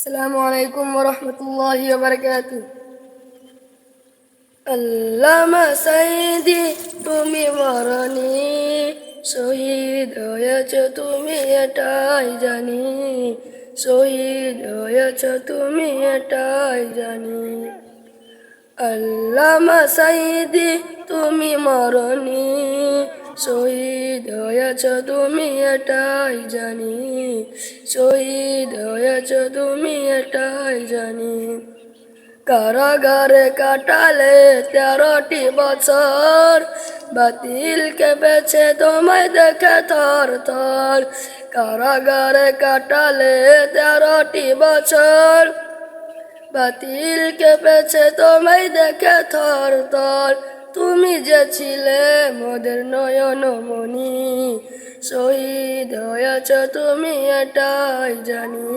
السلام عليكم ورحمة الله وبركاته. আল্লামা সাইদি তুমি মরণি শহীদ হয়েছ তুমি এটাই জানি, শহীদ হয়েছ তুমি এটাই জানি। আল্লামা সাইদি তুমি মরণি শহীদ হয়েছ তুমি এটাই জানি, শহীদ হয়েছ তুমি এটাই জানি। কারাগারে কাটালে 13টি বছর, বাতিল কেঁপেছে তোমায় দেখে থর থর। কারাগারে কাটালে 13টি বছর, বাতিল কেঁপেছে তোমায় দেখে থর থর। তুমি যে ছিলে মোদের নয়নমণি, শহীদ হয়েছ তুমি এটাই জানি।